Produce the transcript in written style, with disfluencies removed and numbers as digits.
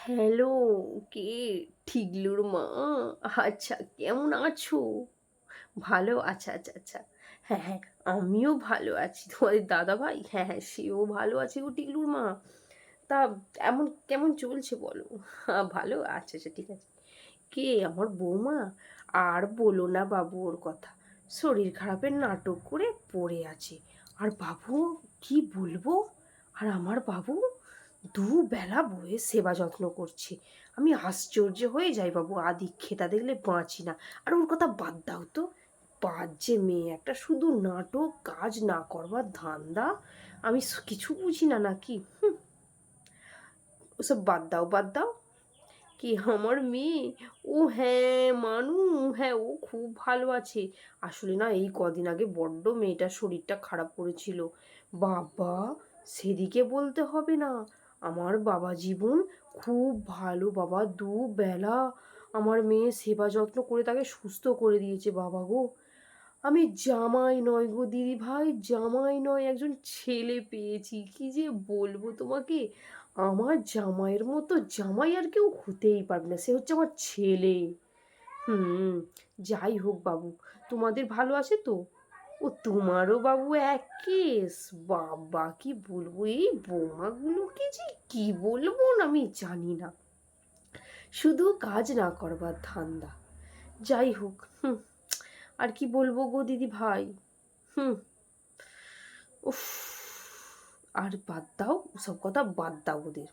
Hello, কে? ঠিগলুর মা? আচ্ছা, কেমন আছো? ভালো? আচ্ছা, আচ্ছা, আচ্ছা। হ্যাঁ, হ্যাঁ, আমিও ভালো আছি। তোমাদের দাদাভাই? হ্যাঁ, হ্যাঁ, সেও ভালো আছে গো টিকলুর মা। তা কেমন চলছে বলো? ভালো? আচ্ছা, আচ্ছা, ঠিক আছে। কে? আমার বৌমা? আর বলো না বাবু ওর কথা। শরীর খারাপের নাটক করে পড়ে আছে। আর বাবু কি বলবো? আর আমার বাবু দুবেলা বউয়ের সেবা যত্ন করছে। আমি আশ্চর্য হয়ে যাই বাবু, আদিক্ষেতা দেখলে বাঁচি না। আর ওর কথা বাদ দাও তো, বাজে মেয়ে একটা, শুধু নাটক, কাজ না করবার ধান্দা। আমি কিছু বুঝি না নাকি? ওসব বাদ দাও, বাদ দাও। কি আমার মেয়ে? ও হ্যাঁ, মানু, হ্যাঁ ও খুব ভালো আছে। আসলে না এই কদিন আগে বড্ড মেয়েটার শরীরটা খারাপ করেছিল। বাবা, সেদিকে বলতে হবে না। আমার বাবা জীবন খুব ভালো বাবা, দুবেলা আমার মেয়ে সেবা যত্ন করে তাকে সুস্থ করে দিয়েছে বাবা গো। আমি জামাই নয় গো দিদি ভাই, জামাই নয়, একজন ছেলে পেয়েছি। কি যে বলবো তোমাকে, আমার জামাইয়ের মতো জামাই আর কেউ হতেই পারবে না, সে হচ্ছে আমার ছেলে। হুম, যাই হোক বাবু, তোমাদের ভালো আছে তো? ও তোমারও বাবু এক কেস। বাবা কি বলবো, এই বৌমাগুলোকে যে কি বলবো না আমি জানি না, শুধু কাজ না করবার ধান্দা। যাই হোক, আর কি বলবো গো দিদি ভাই। হুম। উফ, আর বাদ দাও, ওসব কথা বাদ দাও ওদের।